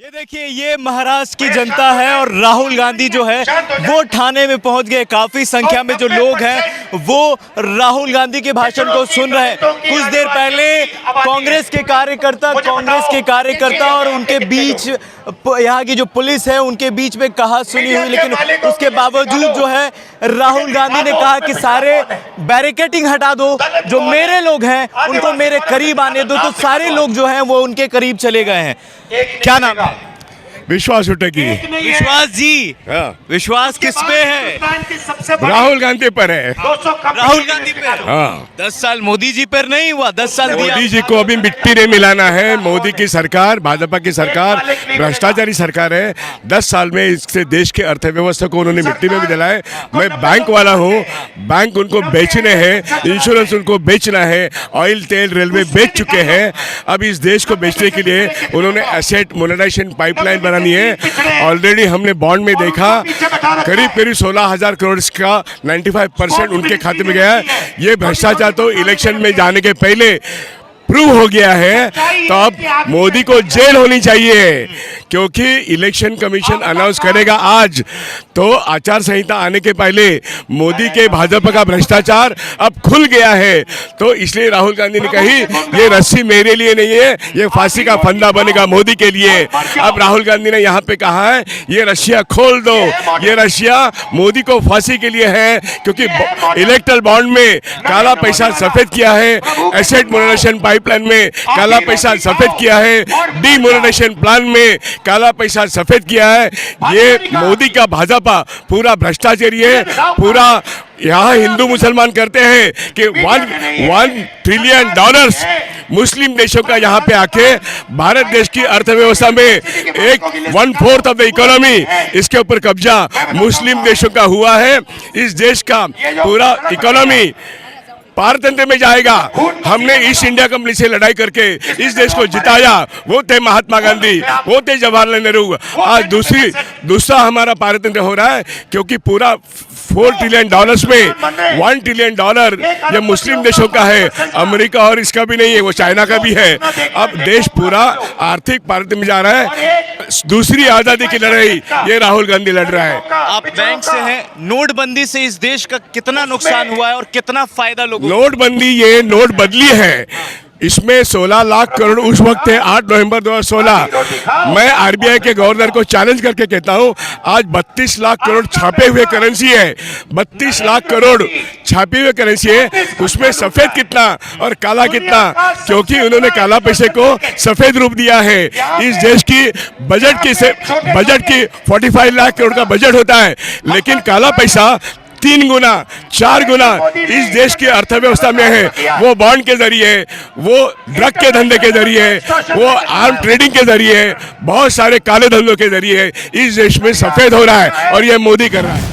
ये देखिए, ये महाराष्ट्र की जनता है और राहुल गांधी जो है वो ठाणे में पहुंच गए। काफी संख्या में जो लोग हैं वो राहुल गांधी के भाषण को सुन रहे हैं। कुछ देर पहले कांग्रेस के कार्यकर्ता और उनके बीच यहाँ की जो पुलिस है उनके बीच में कहा सुनी हुई, लेकिन उसके बावजूद जो है राहुल गांधी ने कहा कि सारे बैरिकेडिंग हटा दो, जो मेरे लोग हैं उनको मेरे करीब आने दो। तो सारे लोग जो हैं वो उनके करीब चले गए हैं। क्या नाम है? विश्वास उटेगी। विश्वास जी, विश्वास किस पे है? राहुल गांधी पर है। राहुल गांधी पे? हाँ। 10 साल मोदी जी पर नहीं हुआ, 10 साल दिया। मोदी जी को अभी मिट्टी नहीं मिलाना है। मोदी की सरकार, भाजपा की सरकार भ्रष्टाचारी सरकार है। 10 साल में इससे देश के अर्थव्यवस्था को उन्होंने मिट्टी में भी दिलाया। मैं बैंक वाला हूँ, बैंक उनको बेचने हैं, इंश्योरेंस उनको बेचना है, ऑयल तेल रेलवे बेच चुके हैं। अब इस देश को बेचने के लिए उन्होंने एसेट मोनेटाइजेशन पाइपलाइन बनानी है। ऑलरेडी हमने बॉन्ड में देखा, करीब 16,000 करोड़ का 95% उनके खाते में गया है। ये भ्रष्टाचार तो इलेक्शन में जाने के पहले प्रूव हो गया है। तो अब मोदी को जेल होनी चाहिए, क्योंकि इलेक्शन कमीशन अनाउंस करेगा आज। तो आचार संहिता आने के पहले मोदी के भाजपा का भ्रष्टाचार अब खुल गया है। तो इसलिए राहुल गांधी ने कही ये रस्सी मेरे लिए नहीं है, ये फांसी का फंदा बनेगा मोदी के लिए। अब राहुल गांधी ने यहाँ पे कहा है ये रस्सियाँ खोल दो, ये रस्सियाँ मोदी को फांसी के लिए है, क्योंकि इलेक्टोरल बॉन्ड में काला पैसा सफेद किया है, एसेट मोनेटाइजेशन पाइपलाइन में काला पैसा सफेद किया है, डीमोनेटाइजेशन प्लान में काला पैसा सफेद किया है। ये मोदी का भाजपा पूरा भ्रष्टाचारी है। पूरा यहाँ हिंदू मुसलमान करते हैं कि $1 ट्रिलियन मुस्लिम देशों का यहाँ पे आके भारत देश की अर्थव्यवस्था में एक 1/4 ऑफ द इकोनॉमी इसके ऊपर कब्जा मुस्लिम देशों का हुआ है। इस देश का पूरा इकोनॉमी पारतंत्र में जाएगा। हमने ईस्ट इंडिया कंपनी से लड़ाई करके इस देश को जिताया। वो थे महात्मा गांधी, वो थे जवाहरलाल नेहरू। आज दूसरा हमारा पारतंत्र हो रहा है, क्योंकि पूरा $4 ट्रिलियन में $1 ट्रिलियन ये मुस्लिम देशों का है। अमेरिका और इसका भी नहीं है, वो चाइना का भी है। अब देश पूरा आर्थिक पारतंत्र में जा रहा है। दूसरी आजादी की लड़ाई ये राहुल गांधी लड़ रहा है। आप बैंक से हैं, नोटबंदी से इस देश का कितना नुकसान हुआ है और कितना फायदा लोगों? नोटबंदी, ये नोट बदली है, इसमें 16 लाख करोड़ उस वक्त थे 8 नवंबर 2016। मैं आरबीआई के गवर्नर को चैलेंज करके कहता हूं, आज 32 लाख करोड़ छापे हुए करेंसी है। 32 लाख करोड़ छापे हुए करेंसी है, उसमें सफेद कितना और काला कितना, क्योंकि उन्होंने काला पैसे को सफेद रूप दिया है। इस देश की बजट की 45 लाख करोड़ का बजट होता है, लेकिन काला पैसा 3 गुना 4 गुना इस देश की अर्थव्यवस्था में है। वो बॉन्ड के जरिए, वो ड्रग के धंधे के जरिए, वो आर्म ट्रेडिंग के जरिए, बहुत सारे काले धंधों के जरिए इस देश में सफेद हो रहा है, और ये मोदी कर रहा है।